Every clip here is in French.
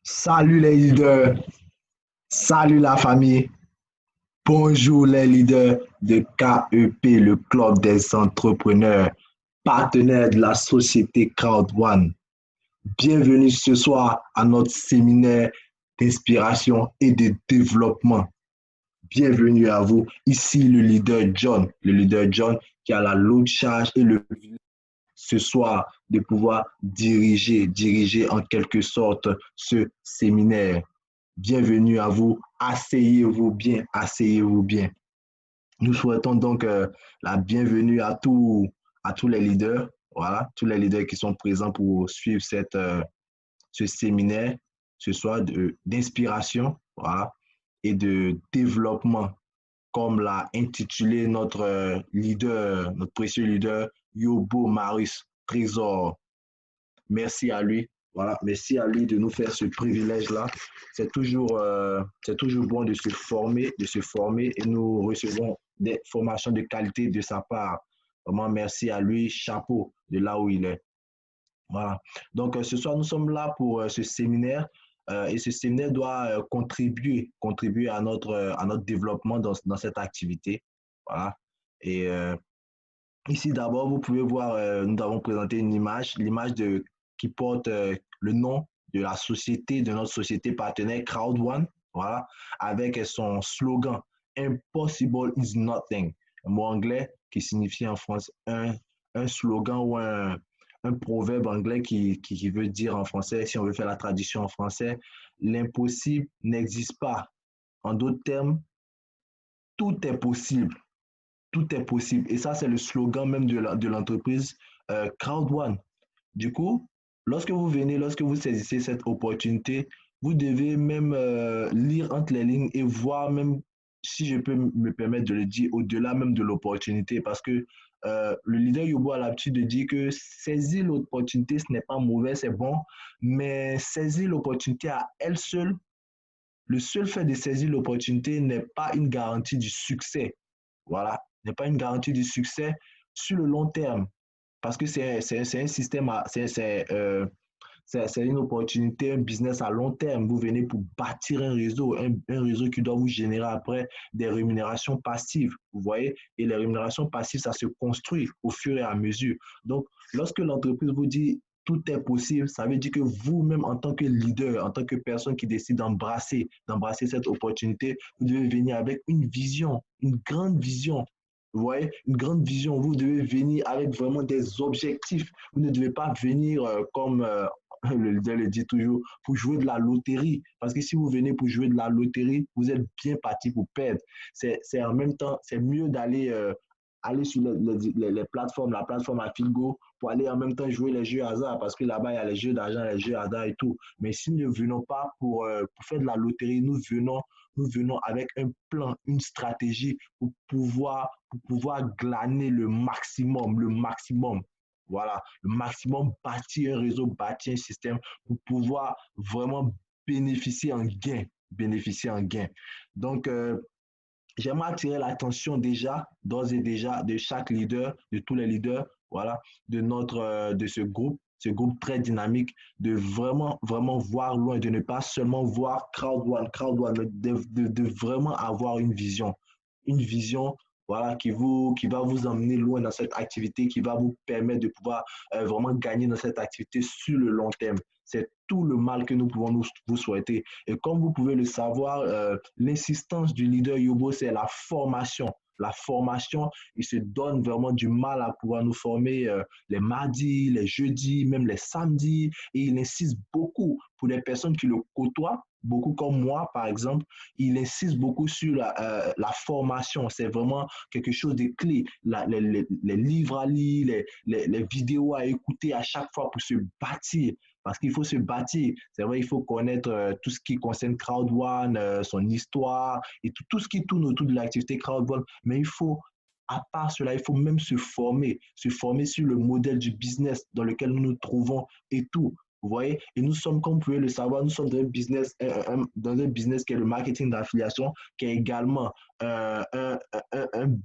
Salut les leaders, salut la famille, bonjour les leaders de KEP, le club des entrepreneurs, partenaire de la société Crowd One. Bienvenue ce soir à notre séminaire d'inspiration et de développement. Bienvenue à vous. Ici le leader John qui a la lourde charge et le ce soir de pouvoir diriger en quelque sorte ce séminaire. Bienvenue à vous. Asseyez-vous bien, asseyez-vous bien. Nous souhaitons donc la bienvenue à tous les leaders, voilà, tous les leaders qui sont présents pour suivre ce séminaire ce soir d'inspiration, voilà, et de développement, comme l'a intitulé notre leader, notre précieux leader, Yobo Maris Trésor. Merci à lui. Voilà, merci à lui de nous faire ce privilège-là. C'est toujours bon de se former et nous recevons des formations de qualité de sa part. Vraiment, merci à lui, chapeau de là où il est. Voilà. Donc, ce soir, nous sommes là pour ce séminaire et ce séminaire doit contribuer à notre développement dans cette activité. Voilà. Et ici, d'abord, vous pouvez voir, nous avons présenté une image, qui porte le nom de la société, de notre société partenaire Crowd One, voilà, avec son slogan Impossible is nothing, un mot anglais qui signifie en France un slogan ou un proverbe anglais qui veut dire en français, si on veut faire la traduction en français, l'impossible n'existe pas. En d'autres termes, tout est possible. Tout est possible. Et ça, c'est le slogan même de l'entreprise Crowd One. Du coup, lorsque vous saisissez cette opportunité, vous devez même lire entre les lignes et voir même, si je peux me permettre de le dire, au-delà même de l'opportunité. Parce que le leader Yobo a l'habitude de dire que saisir l'opportunité, ce n'est pas mauvais, c'est bon. Mais saisir l'opportunité à elle seule, le seul fait de saisir l'opportunité n'est pas une garantie du succès. Voilà, n'est pas une garantie du succès sur le long terme. Parce que c'est un système, c'est une opportunité, un business à long terme. Vous venez pour bâtir un réseau qui doit vous générer après des rémunérations passives. Vous voyez? Et les rémunérations passives, ça se construit au fur et à mesure. Donc, lorsque l'entreprise vous dit tout est possible, ça veut dire que vous-même, en tant que leader, en tant que personne qui décide d'embrasser cette opportunité, vous devez venir avec une vision, une grande vision. Vous voyez, une grande vision. Vous devez venir avec vraiment des objectifs. Vous ne devez pas venir comme le leader le dit toujours, pour jouer de la loterie. Parce que si vous venez pour jouer de la loterie, vous êtes bien parti pour perdre. C'est en même temps, c'est mieux d'aller aller sur les plateformes, la plateforme à Filgo, pour aller en même temps jouer les jeux hasard, parce que là-bas, il y a les jeux d'argent, les jeux hasard et tout. Mais si nous ne venons pas pour faire de la loterie, nous venons avec un plan, une stratégie pour pouvoir glaner le maximum, le maximum. Voilà, le maximum, bâtir un réseau, bâtir un système pour pouvoir vraiment bénéficier en gain, bénéficier en gain. Donc, j'aimerais attirer l'attention déjà, d'ores et déjà, de chaque leader, de tous les leaders, voilà, de ce groupe très dynamique, de vraiment, vraiment voir loin, de ne pas seulement voir Crowd One, mais de vraiment avoir une vision, voilà, qui va vous emmener loin dans cette activité, qui va vous permettre de pouvoir vraiment gagner dans cette activité sur le long terme. C'est tout le mal que nous pouvons vous souhaiter. Et comme vous pouvez le savoir, l'insistance du leader Yobo, c'est la formation. La formation, il se donne vraiment du mal à pouvoir nous former les mardis, les jeudis, même les samedis. Et il insiste beaucoup pour les personnes qui le côtoient, beaucoup comme moi, par exemple, il insiste beaucoup sur la formation. C'est vraiment quelque chose de clé. Les livres à lire, les vidéos à écouter à chaque fois pour se bâtir. Parce qu'il faut se bâtir. C'est vrai, il faut connaître tout ce qui concerne Crowd One, son histoire et tout ce qui tourne autour de l'activité Crowd One. Mais il faut, à part cela, il faut même se former sur le modèle du business dans lequel nous nous trouvons et tout. Vous voyez? Et nous sommes, comme vous pouvez le savoir, nous sommes dans dans un business qui est le marketing d'affiliation, qui est également un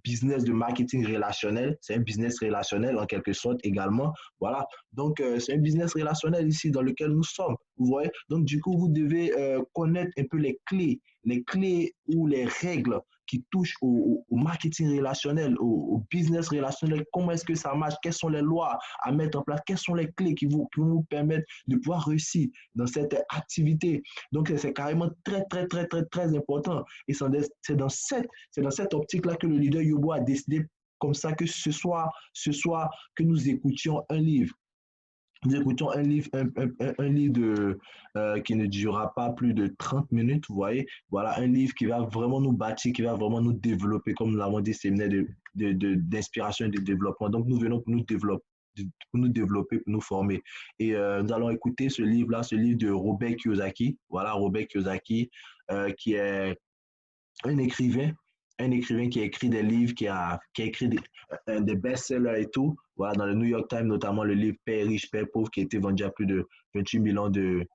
business de marketing relationnel. C'est un business relationnel en quelque sorte également. Voilà. Donc, c'est un business relationnel ici dans lequel nous sommes. Vous voyez? Donc, du coup, vous devez connaître un peu les clés ou les règles qui touchent au marketing relationnel, au business relationnel. Comment est-ce que ça marche? Quelles sont les lois à mettre en place? Quelles sont les clés qui vont vous permettre de pouvoir réussir dans cette activité? Donc, c'est carrément très, très, très, très, très important. Et c'est dans cette optique-là que le leader Yobo a décidé comme ça que ce soir que nous écoutions un livre. Nous écoutons un livre qui ne durera pas plus de 30 minutes, vous voyez. Voilà, un livre qui va vraiment nous bâtir, qui va vraiment nous développer, comme nous l'avons dit, séminaire d'inspiration et de développement. Donc, nous venons pour nous développer, pour nous former. Et nous allons écouter ce livre-là, ce livre de Robert Kiyosaki. Voilà, Robert Kiyosaki, qui est un écrivain, qui a écrit des livres, qui a écrit des best-sellers et tout. Voilà, dans le New York Times, notamment le livre Père riche, Père pauvre, qui a été vendu à plus de 28 millions de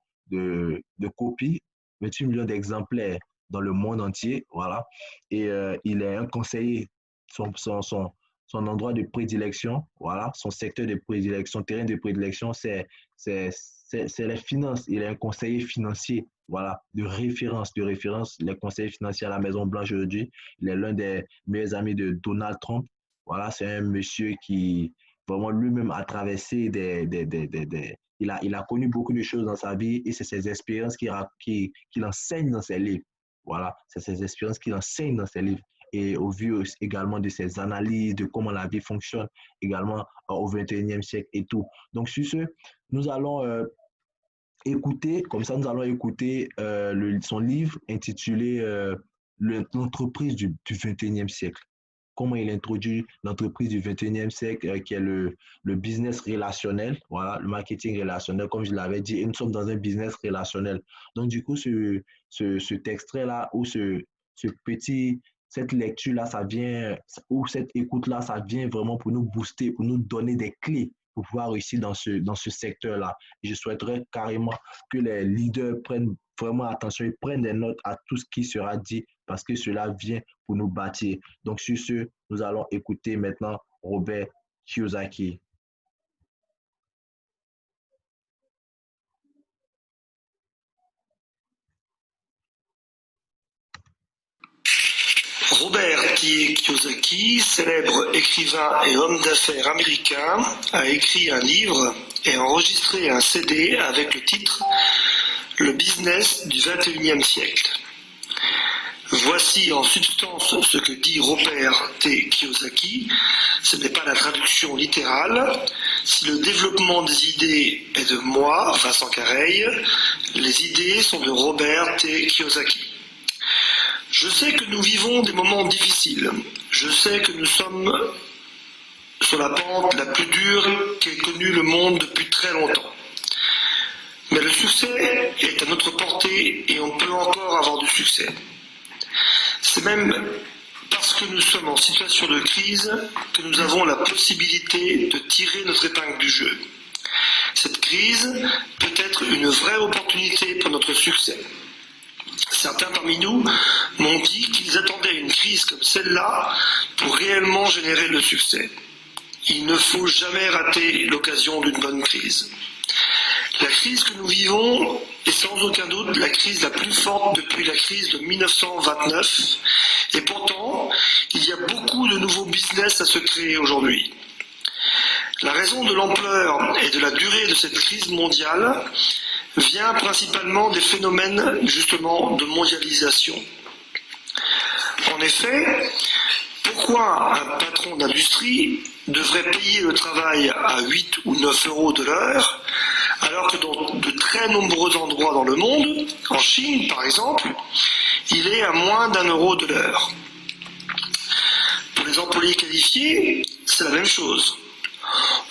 copies, 28 millions d'exemplaires dans le monde entier. Voilà. Et il est un conseiller, son endroit de prédilection, voilà, son secteur de prédilection, terrain de prédilection, c'est les finances. Il est un conseiller financier, voilà, de référence, les conseillers financiers à la Maison-Blanche aujourd'hui. Il est l'un des meilleurs amis de Donald Trump. Voilà, c'est un monsieur qui, vraiment, lui-même a traversé il a connu beaucoup de choses dans sa vie et c'est ses expériences qu'il enseigne dans ses livres. Voilà, c'est ses expériences qu'il enseigne dans ses livres et au vu également de ses analyses, de comment la vie fonctionne également au 21e siècle et tout. Donc, sur ce, nous allons nous allons écouter son livre intitulé L'entreprise du 21e siècle. Comment il introduit l'entreprise du 21e siècle, qui est le business relationnel, voilà, le marketing relationnel, comme je l'avais dit, et nous sommes dans un business relationnel. Donc, du coup, cet extrait-là, ou cette lecture-là, ou cette écoute-là, ça vient vraiment pour nous booster, pour nous donner des clés pour pouvoir réussir dans ce secteur-là. Et je souhaiterais carrément que les leaders prennent vraiment attention et prennent des notes à tout ce qui sera dit parce que cela vient pour nous bâtir. Donc, sur ce, nous allons écouter maintenant Robert Kiyosaki. Robert Kiyosaki, célèbre écrivain et homme d'affaires américain, a écrit un livre et enregistré un CD avec le titre « Le business du 21e siècle ». Voici en substance ce que dit Robert T. Kiyosaki. Ce n'est pas la traduction littérale. Si le développement des idées est de moi, Vincent Careil, les idées sont de Robert T. Kiyosaki. Je sais que nous vivons des moments difficiles. Je sais que nous sommes sur la pente la plus dure qu'ait connue le monde depuis très longtemps. Mais le succès est à notre portée et on peut encore avoir du succès. C'est même parce que nous sommes en situation de crise que nous avons la possibilité de tirer notre épingle du jeu. Cette crise peut être une vraie opportunité pour notre succès. Certains parmi nous m'ont dit qu'ils attendaient une crise comme celle-là pour réellement générer le succès. Il ne faut jamais rater l'occasion d'une bonne crise. La crise que nous vivons est sans aucun doute la crise la plus forte depuis la crise de 1929 et pourtant, il y a beaucoup de nouveaux business à se créer aujourd'hui. La raison de l'ampleur et de la durée de cette crise mondiale vient principalement des phénomènes justement de mondialisation. En effet, pourquoi un patron d'industrie devrait payer le travail à 8 ou 9 euros de l'heure, alors que dans de très nombreux endroits dans le monde, en Chine par exemple, il est à moins d'1 euro de l'heure. Pour les employés qualifiés, c'est la même chose.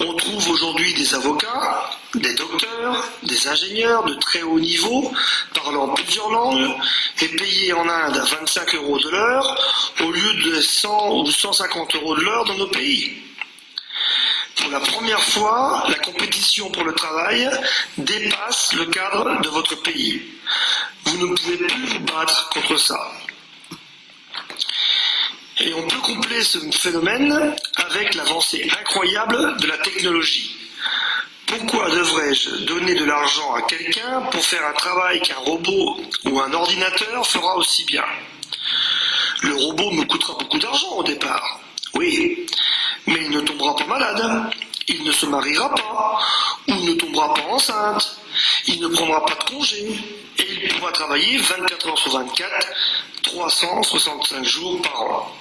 On trouve aujourd'hui des avocats, des docteurs, des ingénieurs de très haut niveau, parlant plusieurs langues et payés en Inde à 25 euros de l'heure au lieu de 100 ou 150 euros de l'heure dans nos pays. Pour la première fois, la compétition pour le travail dépasse le cadre de votre pays. Vous ne pouvez plus vous battre contre ça. Et on peut coupler ce phénomène avec l'avancée incroyable de la technologie. Pourquoi devrais-je donner de l'argent à quelqu'un pour faire un travail qu'un robot ou un ordinateur fera aussi bien? Le robot me coûtera beaucoup d'argent au départ, oui, mais il ne tombera pas malade, il ne se mariera pas, ou ne tombera pas enceinte, il ne prendra pas de congé, et il pourra travailler 24 heures sur 24, 365 jours par an.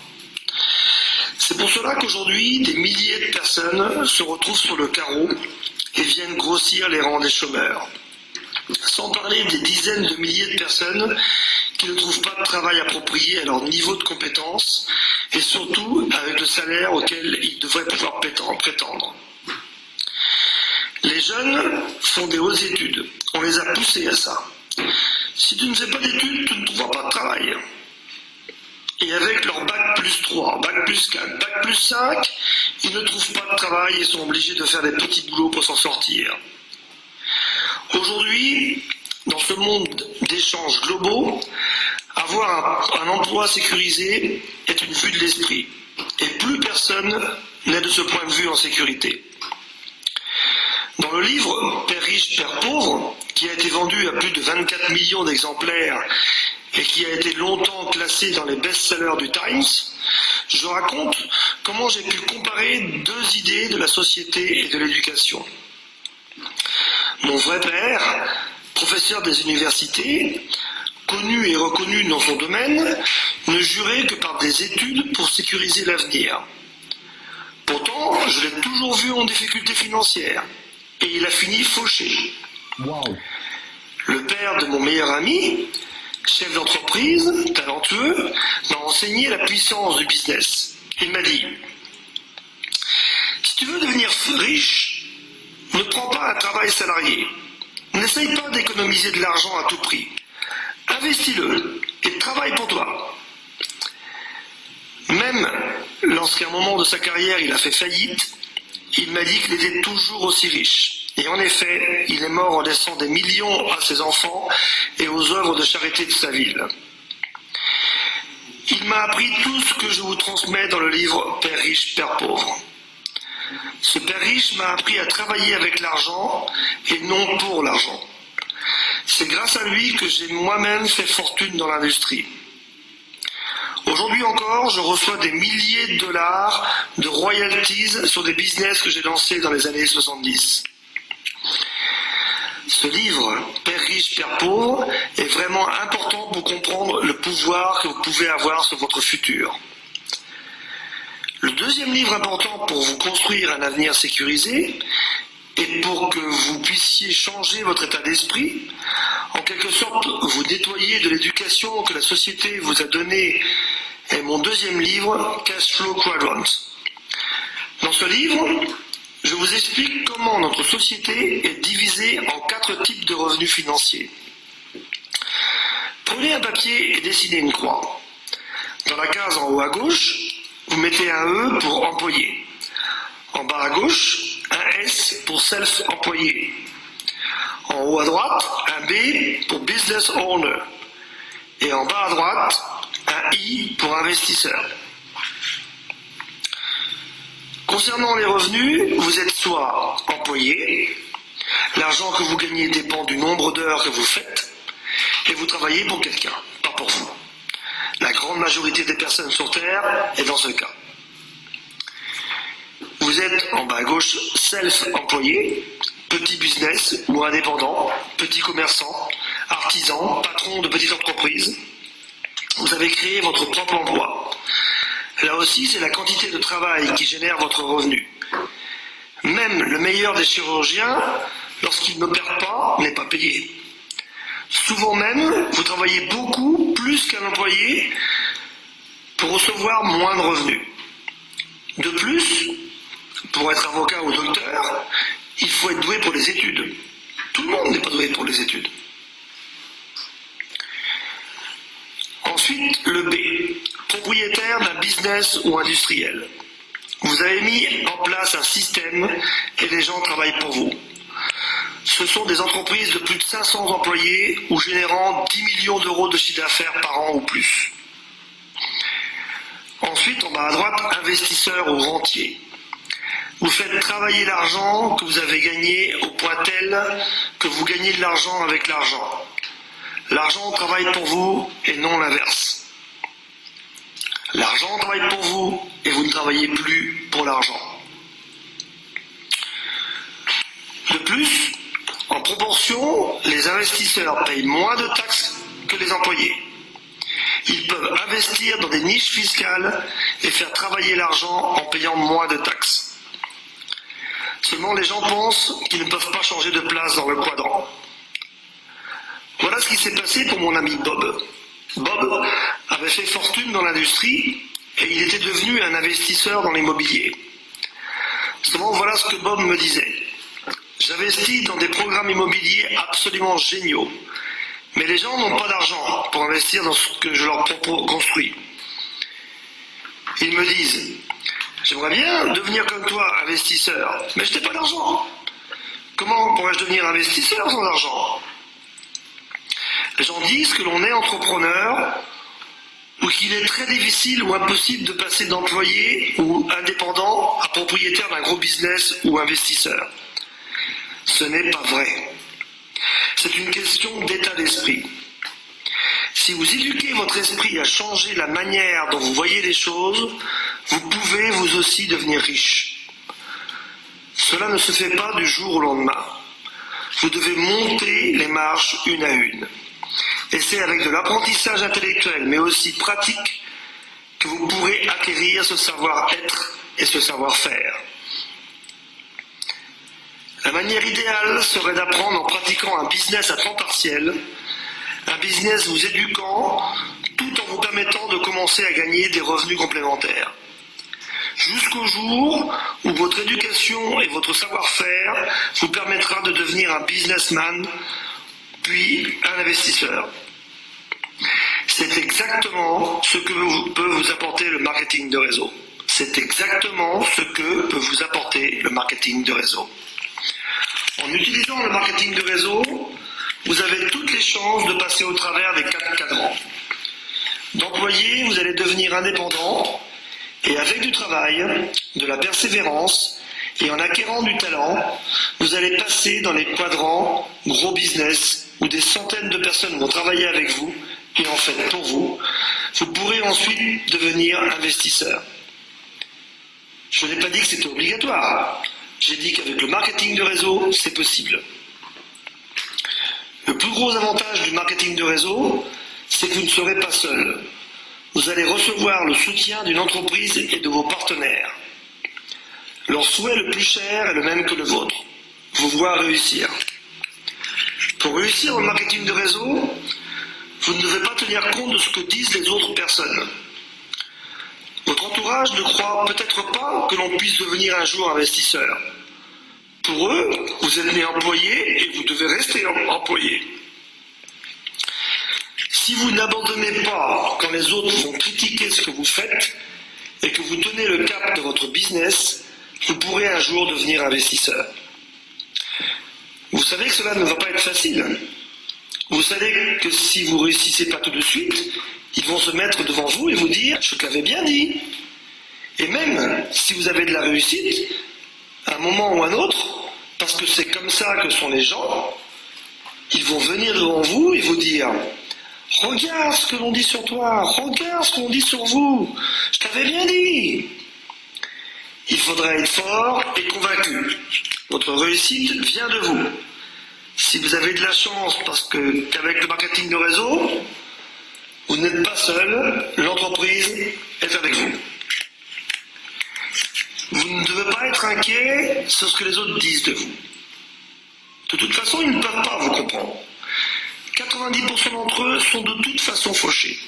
C'est pour cela qu'aujourd'hui, des milliers de personnes se retrouvent sur le carreau et viennent grossir les rangs des chômeurs. Sans parler des dizaines de milliers de personnes qui ne trouvent pas de travail approprié à leur niveau de compétence et surtout avec le salaire auquel ils devraient pouvoir prétendre. Les jeunes font des hautes études. On les a poussés à ça. Si tu ne fais pas d'études, tu ne trouveras pas de travail. Et avec leur bac plus 3, bac plus 4, bac plus 5, ils ne trouvent pas de travail et sont obligés de faire des petits boulots pour s'en sortir. Aujourd'hui, dans ce monde d'échanges globaux, avoir un emploi sécurisé est une vue de l'esprit. Et plus personne n'est de ce point de vue en sécurité. Dans le livre Père riche, Père pauvre, qui a été vendu à plus de 24 millions d'exemplaires et qui a été longtemps classé dans les best-sellers du Times, je raconte comment j'ai pu comparer deux idées de la société et de l'éducation. Mon vrai père, professeur des universités, connu et reconnu dans son domaine, ne jurait que par des études pour sécuriser l'avenir. Pourtant, je l'ai toujours vu en difficulté financière, et il a fini fauché. Wow. Le père de mon meilleur ami, chef d'entreprise, talentueux, m'a enseigné la puissance du business. Il m'a dit, si tu veux devenir riche, ne prends pas un travail salarié. N'essaye pas d'économiser de l'argent à tout prix. Investis-le et travaille pour toi. Même lorsqu'à un moment de sa carrière il a fait faillite, il m'a dit qu'il était toujours aussi riche. Et en effet, il est mort en laissant des millions à ses enfants et aux œuvres de charité de sa ville. Il m'a appris tout ce que je vous transmets dans le livre Père riche, Père pauvre. Ce père riche m'a appris à travailler avec l'argent et non pour l'argent. C'est grâce à lui que j'ai moi-même fait fortune dans l'industrie. Aujourd'hui encore, je reçois des milliers de dollars de royalties sur des business que j'ai lancés dans les années 70. Ce livre, Père riche, Père pauvre, est vraiment important pour comprendre le pouvoir que vous pouvez avoir sur votre futur. Le deuxième livre important pour vous construire un avenir sécurisé et pour que vous puissiez changer votre état d'esprit, en quelque sorte vous nettoyer de l'éducation que la société vous a donnée, est mon deuxième livre, Cash Flow Quadrant. Dans ce livre, je vous explique comment notre société est divisée en 4 types de revenus financiers. Prenez un papier et dessinez une croix. Dans la case en haut à gauche, vous mettez un E pour employé. En bas à gauche, un S pour self-employé. En haut à droite, un B pour business owner. Et en bas à droite, un I pour investisseur. Concernant les revenus, vous êtes soit employé, l'argent que vous gagnez dépend du nombre d'heures que vous faites, et vous travaillez pour quelqu'un, pas pour vous. La grande majorité des personnes sur Terre est dans ce cas. Vous êtes en bas à gauche self-employé, petit business ou indépendant, petit commerçant, artisan, patron de petite entreprise. Vous avez créé votre propre emploi. Là aussi, c'est la quantité de travail qui génère votre revenu. Même le meilleur des chirurgiens, lorsqu'il n'opère pas, n'est pas payé. Souvent même, vous travaillez beaucoup plus qu'un employé pour recevoir moins de revenus. De plus, pour être avocat ou docteur, il faut être doué pour les études. Tout le monde n'est pas doué pour les études. Ensuite, le B, propriétaire d'un business ou industriel. Vous avez mis en place un système et les gens travaillent pour vous. Ce sont des entreprises de plus de 500 employés ou générant 10 millions d'euros de chiffre d'affaires par an ou plus. Ensuite, en bas à droite, investisseurs ou rentiers. Vous faites travailler l'argent que vous avez gagné au point tel que vous gagnez de l'argent avec l'argent. L'argent travaille pour vous et non l'inverse. L'argent travaille pour vous et vous ne travaillez plus pour l'argent. De plus, en proportion, les investisseurs payent moins de taxes que les employés. Ils peuvent investir dans des niches fiscales et faire travailler l'argent en payant moins de taxes. Seulement, les gens pensent qu'ils ne peuvent pas changer de place dans le quadrant. Voilà ce qui s'est passé pour mon ami Bob. Bob avait fait fortune dans l'industrie et il était devenu un investisseur dans l'immobilier. Seulement, voilà ce que Bob me disait. J'investis dans des programmes immobiliers absolument géniaux, mais les gens n'ont pas d'argent pour investir dans ce que je leur construis. Ils me disent, j'aimerais bien devenir comme toi, investisseur, mais je n'ai pas d'argent. Comment pourrais-je devenir investisseur sans argent? Les gens disent que l'on est entrepreneur ou qu'il est très difficile ou impossible de passer d'employé ou indépendant à propriétaire d'un gros business ou investisseur. Ce n'est pas vrai. C'est une question d'état d'esprit. Si vous éduquez votre esprit à changer la manière dont vous voyez les choses, vous pouvez vous aussi devenir riche. Cela ne se fait pas du jour au lendemain. Vous devez monter les marches une à une. Et c'est avec de l'apprentissage intellectuel, mais aussi pratique, que vous pourrez acquérir ce savoir-être et ce savoir-faire. La manière idéale serait d'apprendre en pratiquant un business à temps partiel, un business vous éduquant, tout en vous permettant de commencer à gagner des revenus complémentaires. Jusqu'au jour où votre éducation et votre savoir-faire vous permettra de devenir un businessman, puis un investisseur. C'est exactement ce que peut vous apporter le marketing de réseau. C'est exactement ce que peut vous apporter le marketing de réseau. En utilisant le marketing de réseau, vous avez toutes les chances de passer au travers des 4 cadrans. D'employé, vous allez devenir indépendant et avec du travail, de la persévérance et en acquérant du talent, vous allez passer dans les quadrants gros business où des centaines de personnes vont travailler avec vous et en fait pour vous. Vous pourrez ensuite devenir investisseur. Je n'ai pas dit que c'était obligatoire. J'ai dit qu'avec le marketing de réseau, c'est possible. Le plus gros avantage du marketing de réseau, c'est que vous ne serez pas seul. Vous allez recevoir le soutien d'une entreprise et de vos partenaires. Leur souhait le plus cher est le même que le vôtre. Vous voir réussir. Pour réussir au marketing de réseau, vous ne devez pas tenir compte de ce que disent les autres personnes. Votre entourage ne croit peut-être pas que l'on puisse devenir un jour investisseur. Pour eux, vous êtes né employé et vous devez rester employé. Si vous n'abandonnez pas quand les autres vont critiquer ce que vous faites et que vous tenez le cap de votre business, vous pourrez un jour devenir investisseur. Vous savez que cela ne va pas être facile. Vous savez que si vous ne réussissez pas tout de suite, ils vont se mettre devant vous et vous dire « je te l'avais bien dit ». Et même si vous avez de la réussite, à un moment ou à un autre, parce que c'est comme ça que sont les gens, ils vont venir devant vous et vous dire « regarde ce que l'on dit sur toi, regarde ce qu'on dit sur vous, je t'avais bien dit ». Il faudra être fort et convaincu. Votre réussite vient de vous. Si vous avez de la chance parce qu'avec le marketing de réseau, vous n'êtes pas seul, l'entreprise est avec vous. Vous ne devez pas être inquiet sur ce que les autres disent de vous. De toute façon, ils ne peuvent pas vous comprendre. 90% d'entre eux sont de toute façon fauchés.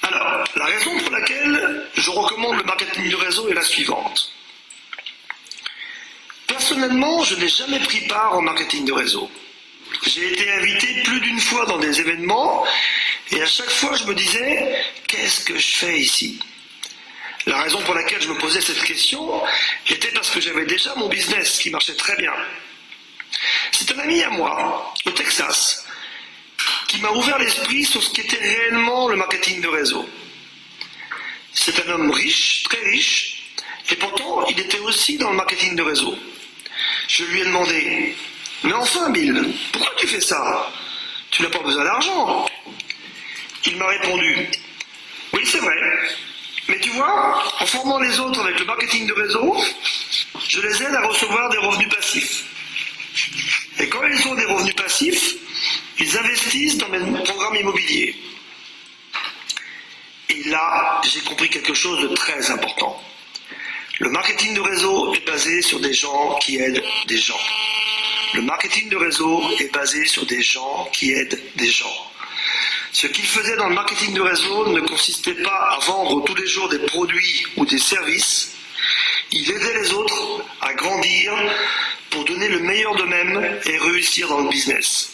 Alors, la raison pour laquelle je recommande le marketing de réseau est la suivante. Personnellement, je n'ai jamais pris part au marketing de réseau. J'ai été invité plus d'une fois dans des événements et à chaque fois je me disais « qu'est-ce que je fais ici ?» La raison pour laquelle je me posais cette question était parce que j'avais déjà mon business qui marchait très bien. C'est un ami à moi, au Texas, qui m'a ouvert l'esprit sur ce qu'était réellement le marketing de réseau. C'est un homme riche, très riche, et pourtant il était aussi dans le marketing de réseau. Je lui ai demandé, mais enfin Bill, pourquoi tu fais ça? Tu n'as pas besoin d'argent. Il m'a répondu, oui c'est vrai, mais tu vois, en formant les autres avec le marketing de réseau, je les aide à recevoir des revenus passifs. Et quand ils ont des revenus passifs, ils investissent dans mes programmes immobiliers. Et là, j'ai compris quelque chose de très important. Le marketing de réseau est basé sur des gens qui aident des gens. Le marketing de réseau est basé sur des gens qui aident des gens. Ce qu'il faisait dans le marketing de réseau ne consistait pas à vendre tous les jours des produits ou des services. Il aidait les autres à grandir pour donner le meilleur d'eux-mêmes et réussir dans le business.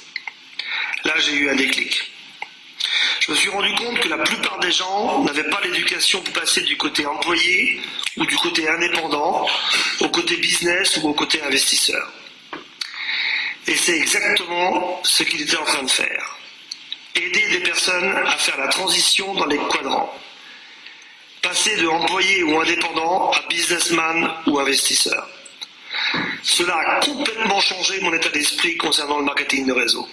Là, j'ai eu un déclic. Je me suis rendu compte que la plupart des gens n'avaient pas l'éducation pour passer du côté employé ou du côté indépendant au côté business ou au côté investisseur. Et c'est exactement ce qu'il était en train de faire. Aider des personnes à faire la transition dans les quadrants. Passer de employé ou indépendant à businessman ou investisseur. Cela a complètement changé mon état d'esprit concernant le marketing de réseau.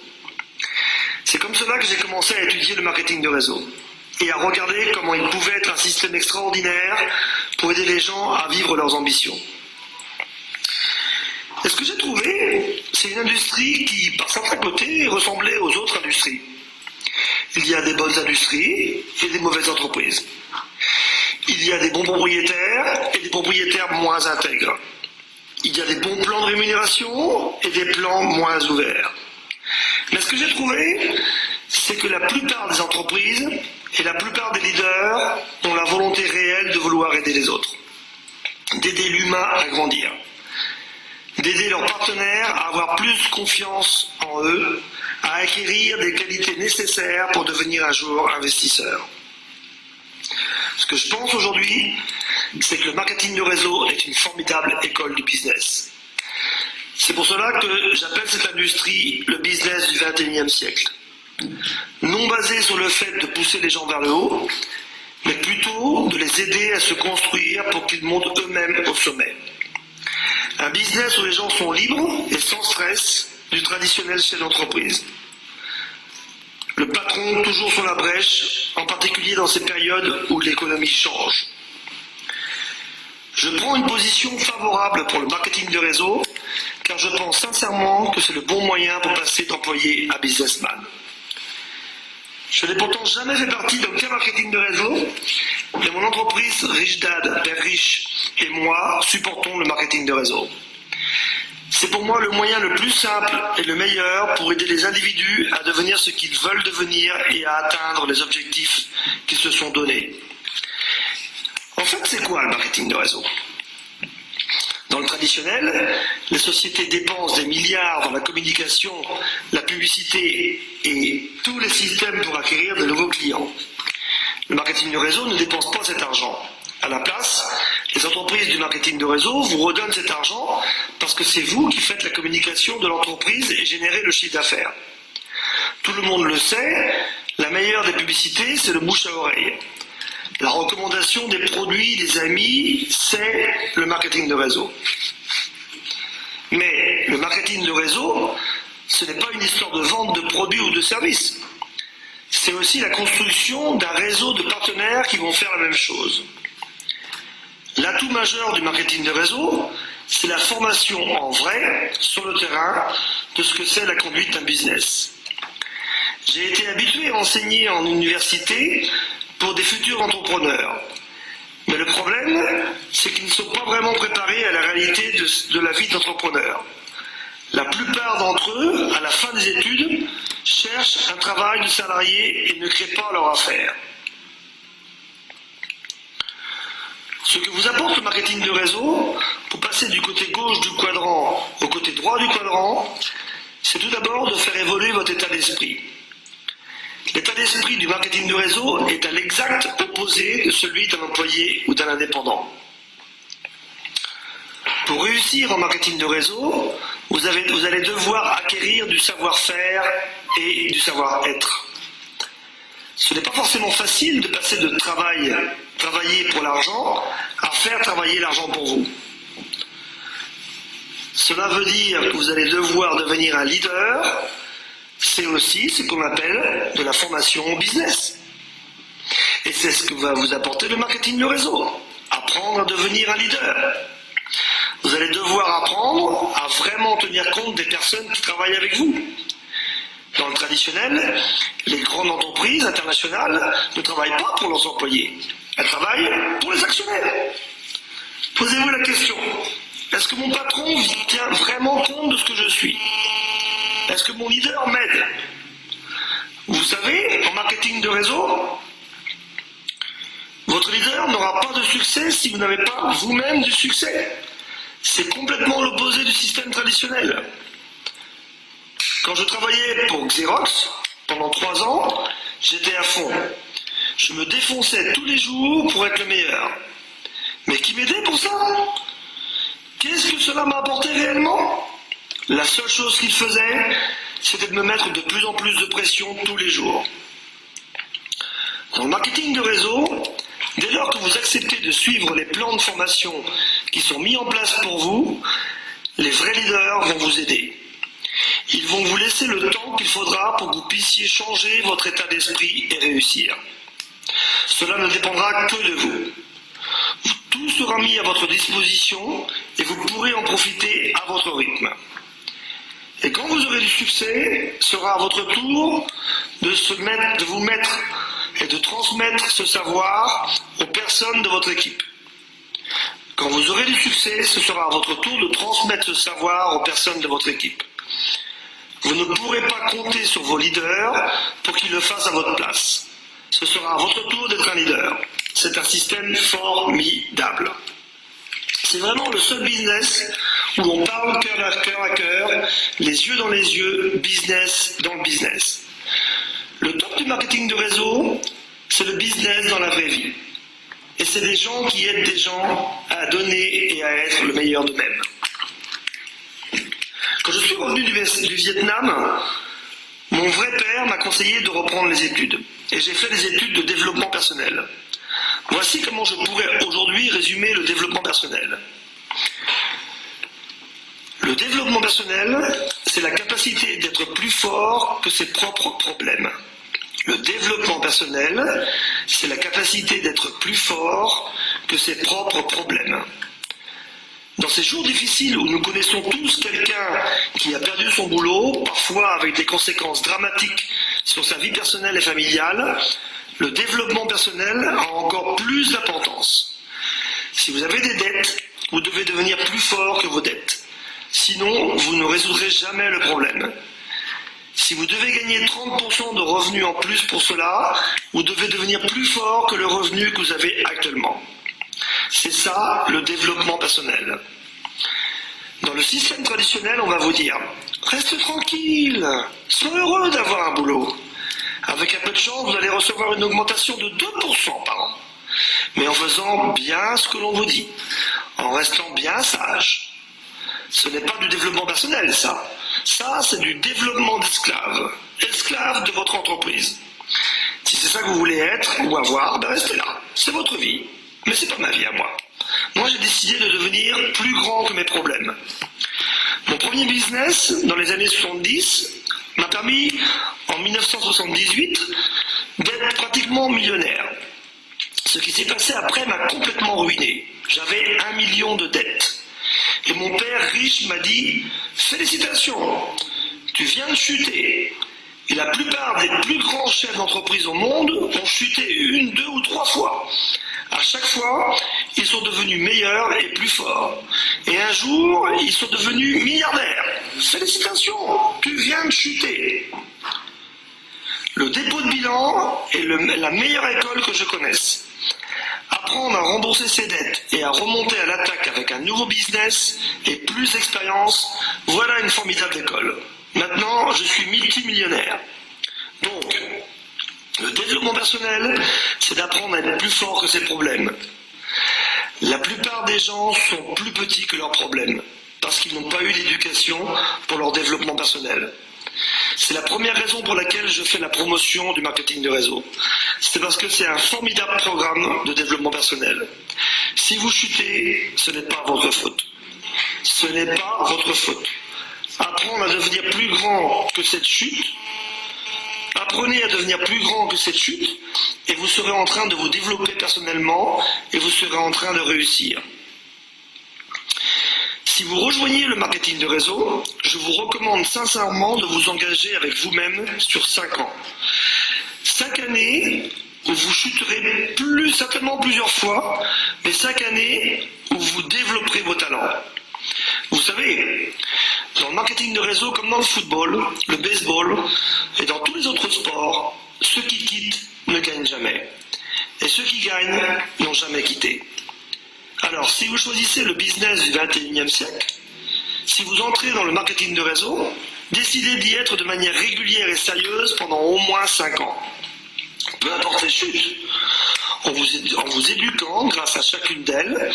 C'est comme cela que j'ai commencé à étudier le marketing de réseau et à regarder comment il pouvait être un système extraordinaire pour aider les gens à vivre leurs ambitions. Et ce que j'ai trouvé, c'est une industrie qui, par certains côtés, ressemblait aux autres industries. Il y a des bonnes industries et des mauvaises entreprises. Il y a des bons propriétaires et des propriétaires moins intègres. Il y a des bons plans de rémunération et des plans moins ouverts. Mais ce que j'ai trouvé, c'est que la plupart des entreprises et la plupart des leaders ont la volonté réelle de vouloir aider les autres, d'aider l'humain à grandir, d'aider leurs partenaires à avoir plus confiance en eux, à acquérir des qualités nécessaires pour devenir un jour investisseur. Ce que je pense aujourd'hui, c'est que le marketing de réseau est une formidable école du business. C'est pour cela que j'appelle cette industrie le business du XXIe siècle. Non basé sur le fait de pousser les gens vers le haut, mais plutôt de les aider à se construire pour qu'ils montent eux-mêmes au sommet. Un business où les gens sont libres et sans stress du traditionnel chef d'entreprise. Le patron toujours sur la brèche, en particulier dans ces périodes où l'économie change. Je prends une position favorable pour le marketing de réseau, car je pense sincèrement que c'est le bon moyen pour passer d'employé à businessman. Je n'ai pourtant jamais fait partie d'aucun marketing de réseau, mais mon entreprise Rich Dad, Père Riche et moi supportons le marketing de réseau. C'est pour moi le moyen le plus simple et le meilleur pour aider les individus à devenir ce qu'ils veulent devenir et à atteindre les objectifs qu'ils se sont donnés. En fait, c'est quoi le marketing de réseau? Dans le traditionnel, les sociétés dépensent des milliards dans la communication, la publicité et tous les systèmes pour acquérir de nouveaux clients. Le marketing de réseau ne dépense pas cet argent. À la place, les entreprises du marketing de réseau vous redonnent cet argent parce que c'est vous qui faites la communication de l'entreprise et générez le chiffre d'affaires. Tout le monde le sait, la meilleure des publicités, c'est le bouche à oreille. La recommandation des produits des amis, c'est le marketing de réseau. Mais le marketing de réseau, ce n'est pas une histoire de vente de produits ou de services. C'est aussi la construction d'un réseau de partenaires qui vont faire la même chose. L'atout majeur du marketing de réseau, c'est la formation en vrai, sur le terrain, de ce que c'est la conduite d'un business. J'ai été habitué à enseigner en université pour des futurs entrepreneurs. Mais le problème, c'est qu'ils ne sont pas vraiment préparés à la réalité de la vie d'entrepreneur. La plupart d'entre eux, à la fin des études, cherchent un travail de salarié et ne créent pas leur affaire. Ce que vous apporte le marketing de réseau, pour passer du côté gauche du quadrant au côté droit du quadrant, c'est tout d'abord de faire évoluer votre état d'esprit. L'état d'esprit du marketing de réseau est à l'exact opposé de celui d'un employé ou d'un indépendant. Pour réussir en marketing de réseau, vous allez devoir acquérir du savoir-faire et du savoir-être. Ce n'est pas forcément facile de passer de travailler pour l'argent, à faire travailler l'argent pour vous. Cela veut dire que vous allez devoir devenir un leader. C'est aussi ce qu'on appelle de la formation au business. Et c'est ce que va vous apporter le marketing de réseau. Apprendre à devenir un leader. Vous allez devoir apprendre à vraiment tenir compte des personnes qui travaillent avec vous. Dans le traditionnel, les grandes entreprises internationales ne travaillent pas pour leurs employés. Elles travaillent pour les actionnaires. Posez-vous la question, est-ce que mon patron tient vraiment compte de ce que je suis? Est-ce que mon leader m'aide? Vous savez, en marketing de réseau, votre leader n'aura pas de succès si vous n'avez pas vous-même du succès. C'est complètement l'opposé du système traditionnel. Quand je travaillais pour Xerox, pendant 3 ans, j'étais à fond. Je me défonçais tous les jours pour être le meilleur. Mais qui m'aidait pour ça? Qu'est-ce que cela m'a apporté réellement? La seule chose qu'il faisait, c'était de me mettre de plus en plus de pression tous les jours. Dans le marketing de réseau, dès lors que vous acceptez de suivre les plans de formation qui sont mis en place pour vous, les vrais leaders vont vous aider. Ils vont vous laisser le temps qu'il faudra pour que vous puissiez changer votre état d'esprit et réussir. Cela ne dépendra que de vous. Tout sera mis à votre disposition et vous pourrez en profiter à votre rythme. Et quand vous aurez du succès, sera à votre tour de vous mettre et de transmettre ce savoir aux personnes de votre équipe. Quand vous aurez du succès, ce sera à votre tour de transmettre ce savoir aux personnes de votre équipe. Vous ne pourrez pas compter sur vos leaders pour qu'ils le fassent à votre place. Ce sera à votre tour d'être un leader. C'est un système formidable. C'est vraiment le seul business où on parle cœur à cœur, les yeux dans les yeux, business dans le business. Le top du marketing de réseau, c'est le business dans la vraie vie. Et c'est des gens qui aident des gens à donner et à être le meilleur d'eux-mêmes. Quand je suis revenu du Vietnam, mon vrai père m'a conseillé de reprendre les études. Et j'ai fait des études de développement personnel. Voici comment je pourrais aujourd'hui résumer le développement personnel. Le développement personnel, c'est la capacité d'être plus fort que ses propres problèmes. Le développement personnel, c'est la capacité d'être plus fort que ses propres problèmes. Dans ces jours difficiles où nous connaissons tous quelqu'un qui a perdu son boulot, parfois avec des conséquences dramatiques sur sa vie personnelle et familiale, le développement personnel a encore plus d'importance. Si vous avez des dettes, vous devez devenir plus fort que vos dettes. Sinon, vous ne résoudrez jamais le problème. Si vous devez gagner 30% de revenus en plus pour cela, vous devez devenir plus fort que le revenu que vous avez actuellement. C'est ça, le développement personnel. Dans le système traditionnel, on va vous dire « Reste tranquille, sois heureux d'avoir un boulot. Avec un peu de chance, vous allez recevoir une augmentation de 2% par an. Mais en faisant bien ce que l'on vous dit, en restant bien sage. Ce n'est pas du développement personnel, ça. Ça, c'est du développement d'esclaves. Esclaves de votre entreprise. Si c'est ça que vous voulez être ou avoir, ben restez là. C'est votre vie. Mais c'est pas ma vie à moi. Moi, j'ai décidé de devenir plus grand que mes problèmes. Mon premier business, dans les années 70, m'a permis, en 1978, d'être pratiquement millionnaire. Ce qui s'est passé après m'a complètement ruiné. J'avais 1 million de dettes. Et mon père riche m'a dit « Félicitations, tu viens de chuter ». Et la plupart des plus grands chefs d'entreprise au monde ont chuté 1, 2 ou 3 fois. À chaque fois, ils sont devenus meilleurs et plus forts. Et un jour, ils sont devenus milliardaires. Félicitations, tu viens de chuter. Le dépôt de bilan est la meilleure école que je connaisse. Apprendre à rembourser ses dettes et à remonter à l'attaque avec un nouveau business et plus d'expérience, voilà une formidable école. Maintenant, je suis multimillionnaire. Donc, développement personnel, c'est d'apprendre à être plus fort que ses problèmes. La plupart des gens sont plus petits que leurs problèmes, parce qu'ils n'ont pas eu d'éducation pour leur développement personnel. C'est la première raison pour laquelle je fais la promotion du marketing de réseau. C'est parce que c'est un formidable programme de développement personnel. Si vous chutez, ce n'est pas votre faute. Ce n'est pas votre faute. Apprendre à devenir plus grand que cette chute, apprenez à devenir plus grand que cette chute, et vous serez en train de vous développer personnellement, et vous serez en train de réussir. Si vous rejoignez le marketing de réseau, je vous recommande sincèrement de vous engager avec vous-même sur 5 ans. 5 années où vous chuterez certainement plusieurs fois, mais 5 années où vous développerez vos talents. Vous savez, dans le marketing de réseau, comme dans le football, le baseball et dans tous les autres sports, ceux qui quittent ne gagnent jamais. Et ceux qui gagnent n'ont jamais quitté. Alors, si vous choisissez le business du 21e siècle, si vous entrez dans le marketing de réseau, décidez d'y être de manière régulière et sérieuse pendant au moins 5 ans. Peu importe les chutes, en vous éduquant grâce à chacune d'elles,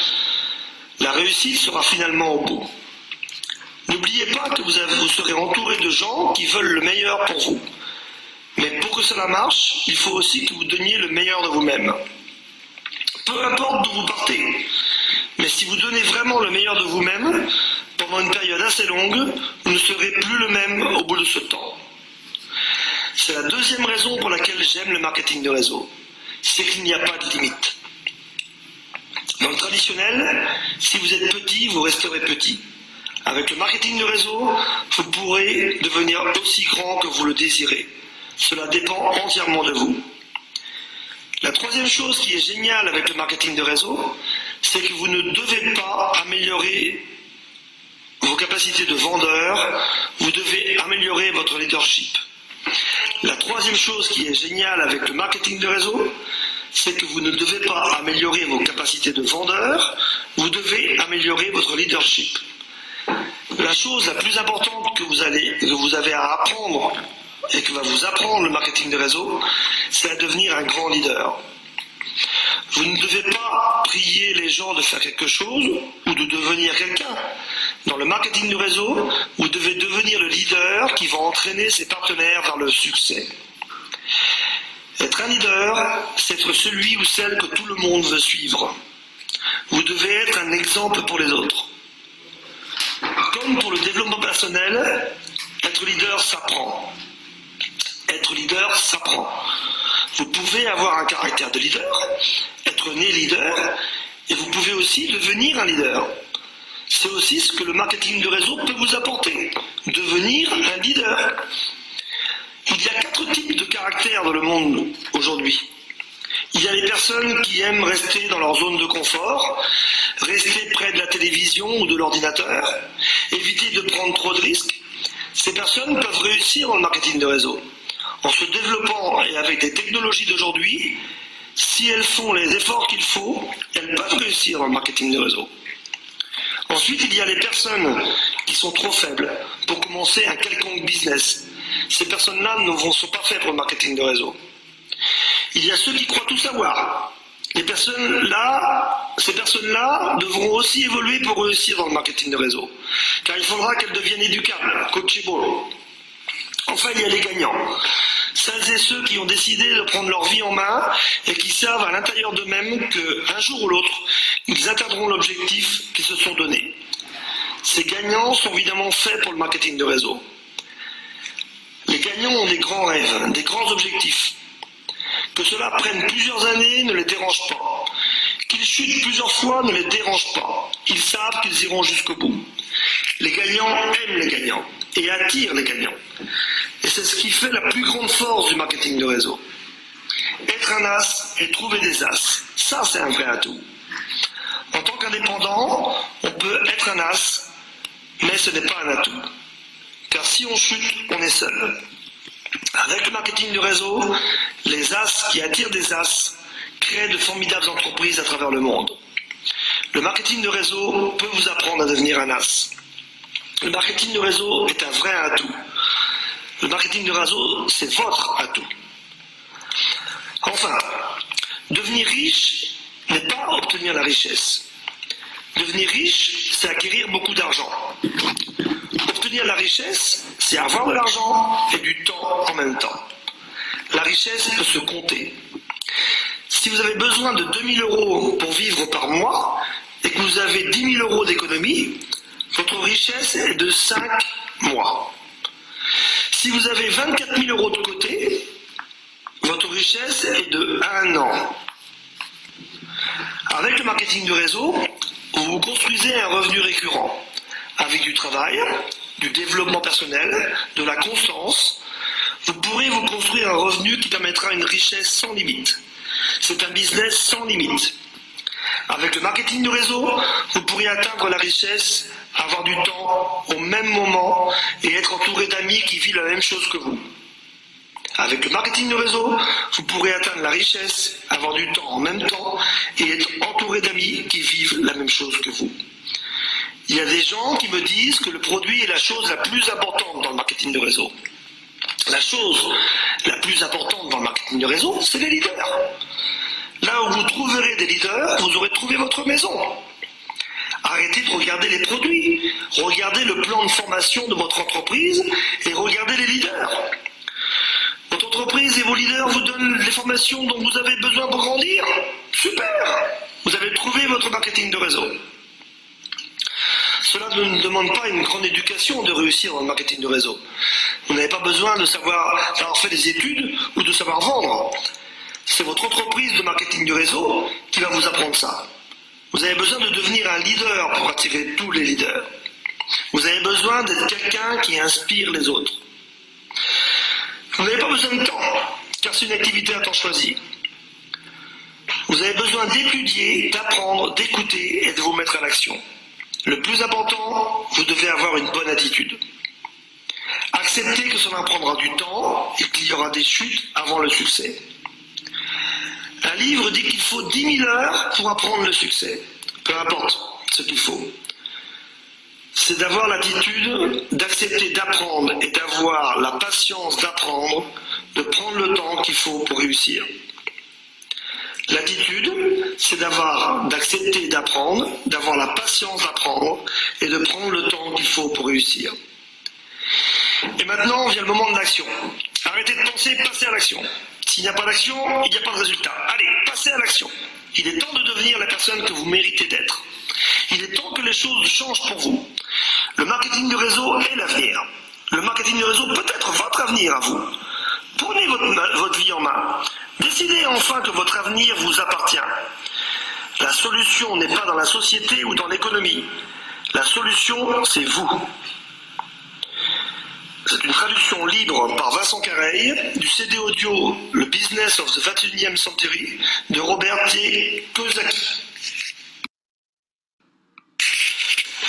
la réussite sera finalement au bout. N'oubliez pas que vous serez entouré de gens qui veulent le meilleur pour vous. Mais pour que cela marche, il faut aussi que vous donniez le meilleur de vous-même. Peu importe d'où vous partez, mais si vous donnez vraiment le meilleur de vous-même, pendant une période assez longue, vous ne serez plus le même au bout de ce temps. C'est la deuxième raison pour laquelle j'aime le marketing de réseau. C'est qu'il n'y a pas de limite. Dans le traditionnel, si vous êtes petit, vous resterez petit. Avec le marketing de réseau, vous pourrez devenir aussi grand que vous le désirez. Cela dépend entièrement de vous. La troisième chose qui est géniale avec le marketing de réseau, c'est que vous ne devez pas améliorer vos capacités de vendeur, vous devez améliorer votre leadership. La troisième chose qui est géniale avec le marketing de réseau, c'est que vous ne devez pas améliorer vos capacités de vendeur, vous devez améliorer votre leadership. La chose la plus importante que vous avez à apprendre et que va vous apprendre le marketing de réseau, c'est à devenir un grand leader. Vous ne devez pas prier les gens de faire quelque chose ou de devenir quelqu'un. Dans le marketing de réseau, vous devez devenir le leader qui va entraîner ses partenaires vers le succès. Être un leader, c'est être celui ou celle que tout le monde veut suivre. Vous devez être un exemple pour les autres. Comme pour le développement personnel, être leader s'apprend. Être leader s'apprend. Vous pouvez avoir un caractère de leader, être né leader, et vous pouvez aussi devenir un leader. C'est aussi ce que le marketing de réseau peut vous apporter, devenir un leader. Il y a 4 types de caractères dans le monde aujourd'hui. Il y a les personnes qui aiment rester dans leur zone de confort, rester près de la télévision ou de l'ordinateur, éviter de prendre trop de risques. Ces personnes peuvent réussir dans le marketing de réseau. En se développant et avec des technologies d'aujourd'hui, si elles font les efforts qu'il faut, elles peuvent réussir dans le marketing de réseau. Ensuite, il y a les personnes qui sont trop faibles pour commencer un quelconque business. Ces personnes-là ne sont pas faites pour le marketing de réseau. Il y a ceux qui croient tout savoir. Ces personnes-là devront aussi évoluer pour réussir dans le marketing de réseau. Car il faudra qu'elles deviennent éducables, coachable. Enfin, il y a les gagnants. Celles et ceux qui ont décidé de prendre leur vie en main et qui savent à l'intérieur d'eux-mêmes qu'un jour ou l'autre, ils atteindront l'objectif qu'ils se sont donné. Ces gagnants sont évidemment faits pour le marketing de réseau. Les gagnants ont des grands rêves, des grands objectifs. Que cela prenne plusieurs années ne les dérange pas. Qu'ils chutent plusieurs fois ne les dérange pas. Ils savent qu'ils iront jusqu'au bout. Les gagnants aiment les gagnants et attirent les gagnants. Et c'est ce qui fait la plus grande force du marketing de réseau. Être un as et trouver des as, ça c'est un vrai atout. En tant qu'indépendant, on peut être un as, mais ce n'est pas un atout. Car si on chute, on est seul. Avec le marketing de réseau, les as qui attirent des as créent de formidables entreprises à travers le monde. Le marketing de réseau peut vous apprendre à devenir un as. Le marketing de réseau est un vrai atout. Le marketing de réseau, c'est votre atout. Enfin, devenir riche n'est pas obtenir la richesse. Devenir riche, c'est acquérir beaucoup d'argent. Obtenir la richesse, c'est avoir de l'argent et du temps en même temps. La richesse peut se compter. Si vous avez besoin de 2 000 € pour vivre par mois et que vous avez 10 000 € d'économie, votre richesse est de 5 mois. Si vous avez 24 000 € de côté, votre richesse est de 1 an. Avec le marketing de réseau, vous construisez un revenu récurrent avec du travail, du développement personnel, de la constance. Vous pourrez vous construire un revenu qui permettra une richesse sans limite. C'est un business sans limite. Avec le marketing de réseau, vous pourrez atteindre la richesse, avoir du temps au même moment et être entouré d'amis qui vivent la même chose que vous. Avec le marketing de réseau, vous pourrez atteindre la richesse, avoir du temps en même temps et être entouré d'amis qui vivent la même chose que vous. Il y a des gens qui me disent que le produit est la chose la plus importante dans le marketing de réseau. La chose la plus importante dans le marketing de réseau, c'est les leaders. Là où vous trouverez des leaders, vous aurez trouvé votre maison. Arrêtez de regarder les produits, regardez le plan de formation de votre entreprise et regardez les leaders. Votre entreprise et vos leaders vous donnent les formations dont vous avez besoin pour grandir. Super! Vous avez trouvé votre marketing de réseau. Cela ne demande pas une grande éducation de réussir dans le marketing de réseau. Vous n'avez pas besoin d'avoir fait des études ou de savoir vendre. C'est votre entreprise de marketing de réseau qui va vous apprendre ça. Vous avez besoin de devenir un leader pour attirer tous les leaders. Vous avez besoin d'être quelqu'un qui inspire les autres. Vous n'avez pas besoin de temps, car c'est une activité à temps choisi. Vous avez besoin d'étudier, d'apprendre, d'écouter et de vous mettre à l'action. Le plus important, vous devez avoir une bonne attitude. Acceptez que cela prendra du temps et qu'il y aura des chutes avant le succès. Un livre dit qu'il faut 10 000 heures pour apprendre le succès. Peu importe ce qu'il faut. C'est d'avoir l'attitude d'accepter d'apprendre et d'avoir la patience d'apprendre, de prendre le temps qu'il faut pour réussir. L'attitude, c'est d'accepter d'apprendre, d'avoir la patience d'apprendre et de prendre le temps qu'il faut pour réussir. Et maintenant vient le moment de l'action. Arrêtez de penser, passez à l'action. S'il n'y a pas d'action, il n'y a pas de résultat. Allez, passez à l'action. Il est temps de devenir la personne que vous méritez d'être. Il est temps que les choses changent pour vous. Le marketing de réseau est l'avenir. Le marketing de réseau peut être votre avenir à vous. Prenez votre vie en main. Décidez enfin que votre avenir vous appartient. La solution n'est pas dans la société ou dans l'économie. La solution, c'est vous. C'est une traduction libre par Vincent Careil du CD audio Le Business of the 21st Century de Robert T. Kiyosaki.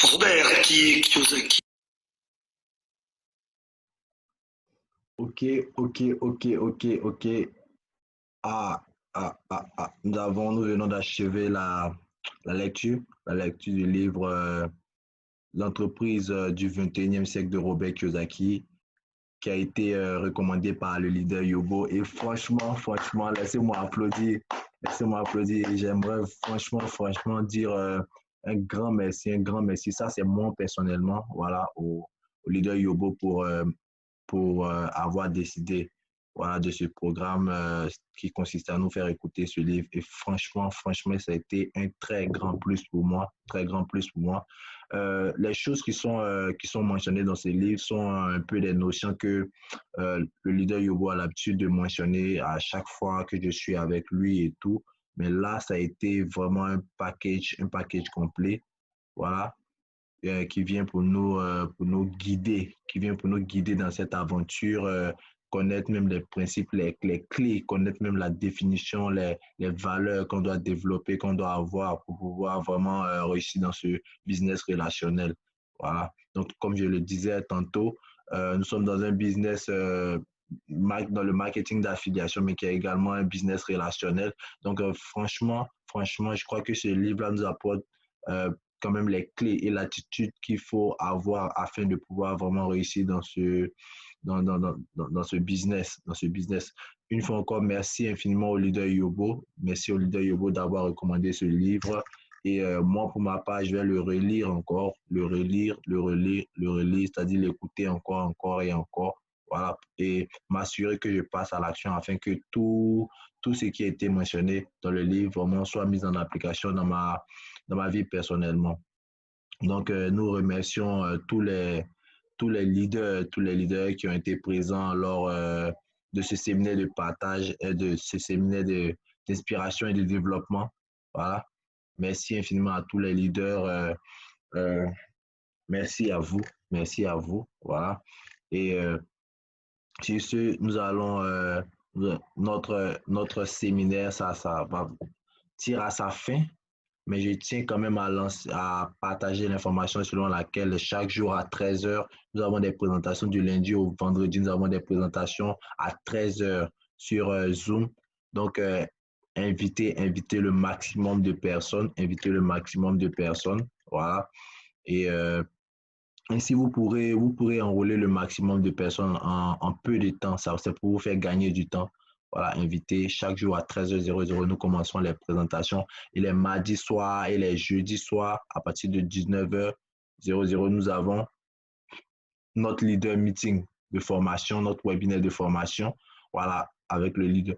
Robert T. Kiyosaki. Ok. Nous venons d'achever la lecture du livre L'entreprise du 21e siècle de Robert Kiyosaki, qui a été recommandé par le leader Yobo. Et franchement, laissez-moi applaudir. J'aimerais franchement dire un grand merci. Ça, c'est moi personnellement, voilà, au leader Yobo pour avoir décidé, voilà, de ce programme qui consiste à nous faire écouter ce livre. Et franchement, ça a été un très grand plus pour moi, les choses qui sont mentionnées dans ces livres sont un peu des notions que le leader Yobo a l'habitude de mentionner à chaque fois que je suis avec lui et tout. Mais là, ça a été vraiment un package complet, voilà, qui vient pour nous guider, dans cette aventure, connaître même les principes, les clés, connaître même la définition, les valeurs qu'on doit développer, qu'on doit avoir pour pouvoir vraiment réussir dans ce business relationnel. Voilà. Donc, comme je le disais tantôt, nous sommes dans un business dans le marketing d'affiliation, mais qui est également un business relationnel. Donc, franchement, je crois que ce livre-là nous apporte quand même les clés et l'attitude qu'il faut avoir afin de pouvoir vraiment réussir dans ce business, dans ce business. Une fois encore, merci infiniment au leader Yobo. Merci au leader Yobo d'avoir recommandé ce livre. Et moi, pour ma part, je vais le relire encore, le relire, c'est-à-dire l'écouter encore, encore et encore. Voilà, et m'assurer que je passe à l'action afin que tout ce qui a été mentionné dans le livre vraiment soit mis en application dans ma vie personnellement. Donc, nous remercions tous les leaders qui ont été présents lors de ce séminaire de partage et de ce séminaire d'inspiration et de développement. Voilà. Merci infiniment à tous les leaders. Euh, merci à vous. Merci à vous. Voilà. Et sur ce, nous allons, notre séminaire, ça va tire à sa fin, mais je tiens quand même à partager l'information selon laquelle chaque jour à 13 heures, nous avons des présentations du lundi au vendredi, nous avons des présentations à 13 heures sur Zoom. Donc, invitez le maximum de personnes, invitez le maximum de personnes, voilà. Et ainsi, vous pourrez enrôler le maximum de personnes en peu de temps. Ça, c'est pour vous faire gagner du temps. Voilà, invité chaque jour à 13h00, nous commençons les présentations. Et les mardis soirs et les jeudis soirs, à partir de 19h00, nous avons notre leader meeting de formation, notre webinaire de formation. Voilà, avec le leader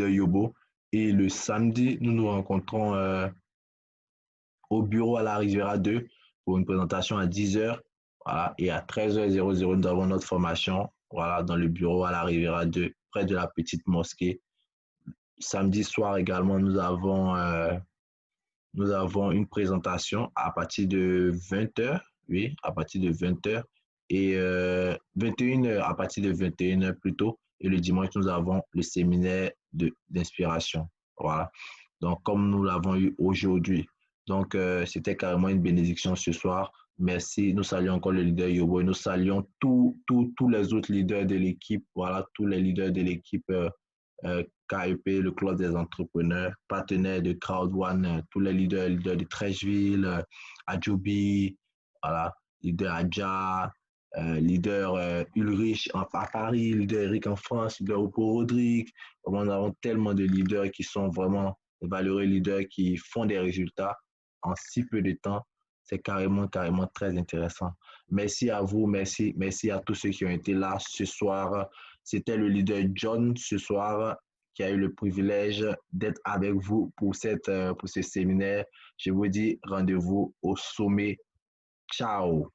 Yobo. Et le samedi, nous nous rencontrons au bureau à la Riviera 2 pour une présentation à 10h. Voilà, et à 13h00, nous avons notre formation voilà, dans le bureau à la Riviera 2, près de la petite mosquée. Samedi soir également, nous avons une présentation à partir de 20h, oui, à partir de 20h, et 21h, à partir de 21h plutôt. Et le dimanche, nous avons le séminaire d'inspiration. Voilà. Donc, comme nous l'avons eu aujourd'hui. Donc, c'était carrément une bénédiction ce soir. Merci. Nous saluons encore le leader Yobo et nous saluons tous les autres leaders de l'équipe. Voilà, tous les leaders de l'équipe KEP, le Club des entrepreneurs, partenaires de Crowd One, tous les leaders de Trècheville, Adjobi, voilà, leader Adja, leader Ulrich à Paris, leader Eric en France, leader Opo Rodrigue. Nous avons tellement de leaders qui sont vraiment des valeureux leaders qui font des résultats en si peu de temps. C'est carrément très intéressant. Merci à vous, merci à tous ceux qui ont été là ce soir. C'était le leader John ce soir qui a eu le privilège d'être avec vous pour ce séminaire. Je vous dis rendez-vous au sommet. Ciao.